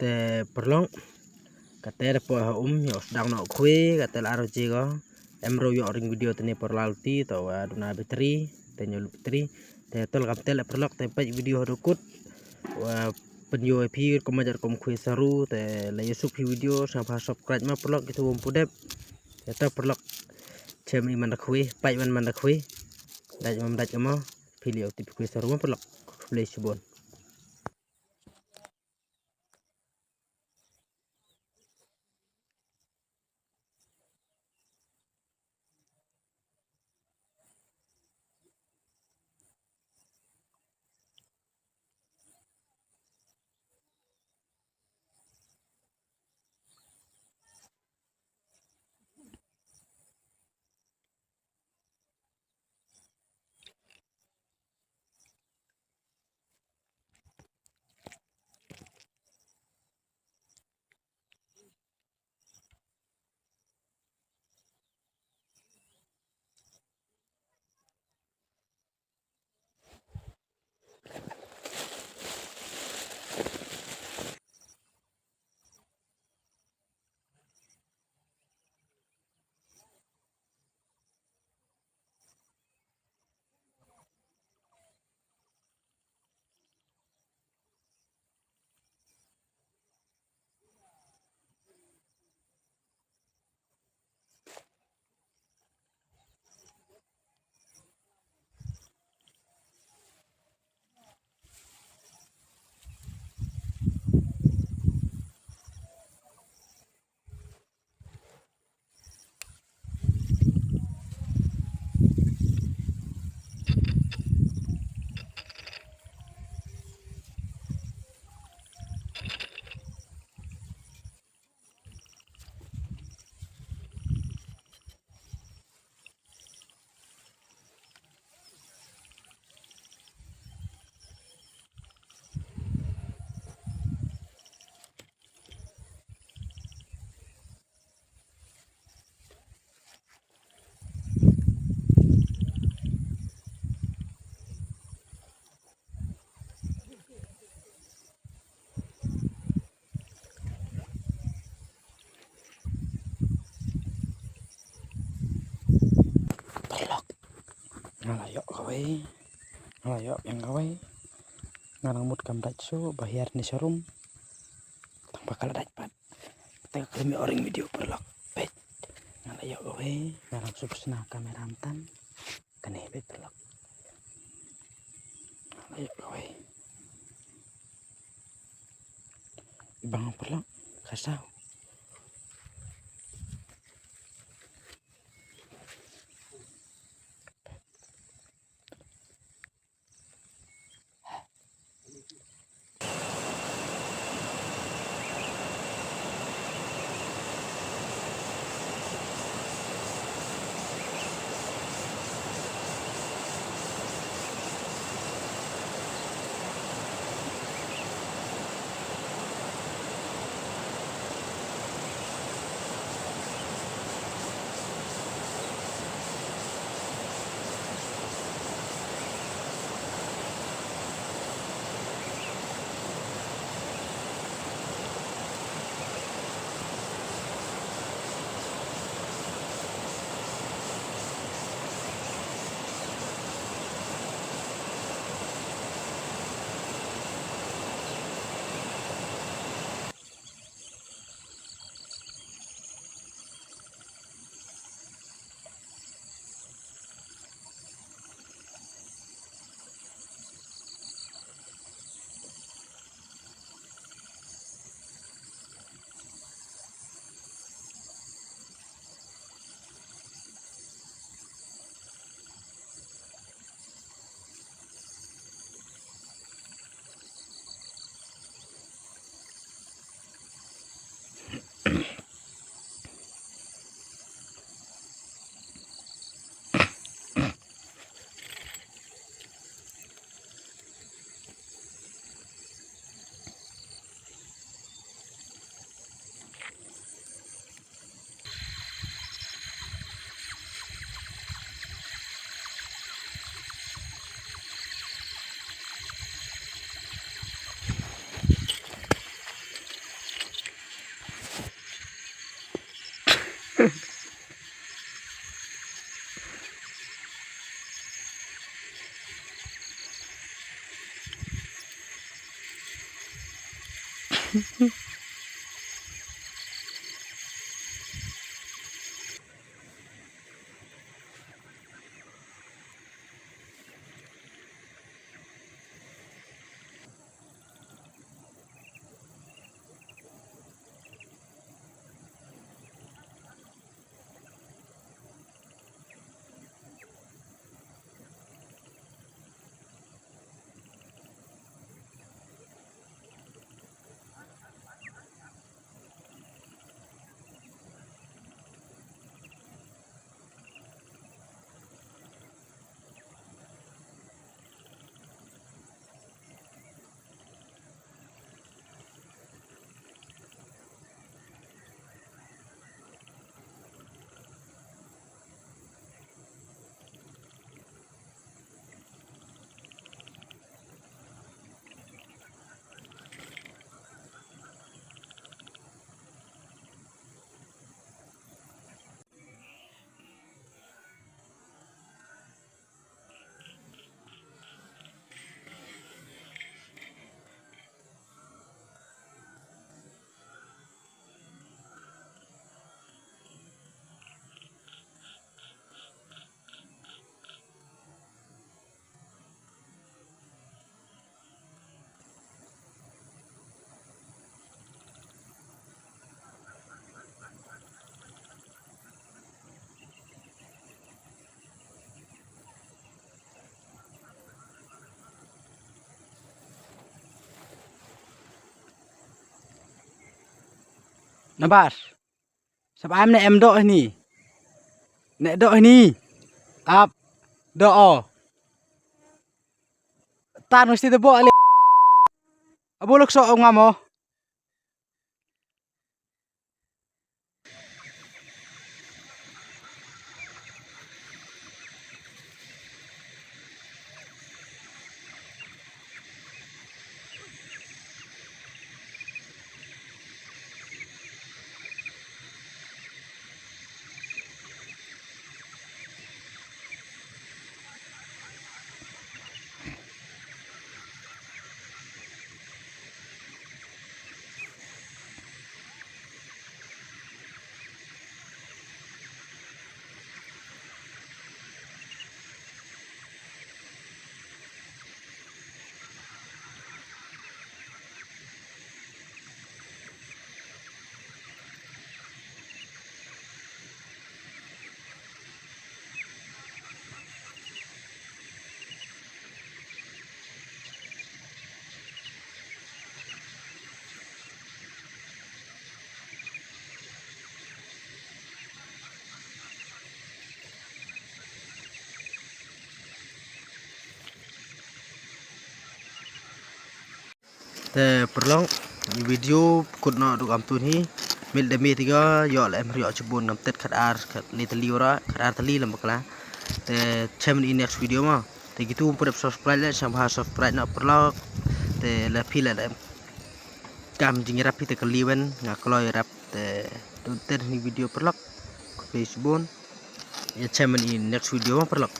แต่ปลงกแต่ปอยยอสดังนอคุยกแต่ลารจีก็row yo ring video tani porlalti atau aduna betri tenyo betri te tol kam tel perlok te page video rukut wa penyo pi komajar kom kuy saru te la yusuk video sampai subscribe ma perlok gitu pudep te perlok chem ni man kuy page man kuy daj mam daj mo video tip kuy saru ma perlok play subon Ngalayok yang kawai ngaramut kam daj so bayar ni serum tanpa kala daj pat tengok kami orang video perlok pet ngalayok kawai ngaram subsna kamera amtan kene pet perlok ngalayok kawai ibang perlok kasau Nabar. Sebab am nek em dok ni. Nek dok ni. Ap do. Tan mesti tebok ale. Abolok sok ngamo. Te perlong video kut no du kam tu ni mil de mi tiga yo le em rio chubun ngam tet khat ar khat li tali ora khat ar tali lam bakla te chem in next video ma te gitu pun subscribe le sam ha subscribe no perlong te la phi le cam jing rap te kaliwen nga kloy rap te tu te ni video perlong Facebook ya chem in next video ma perlong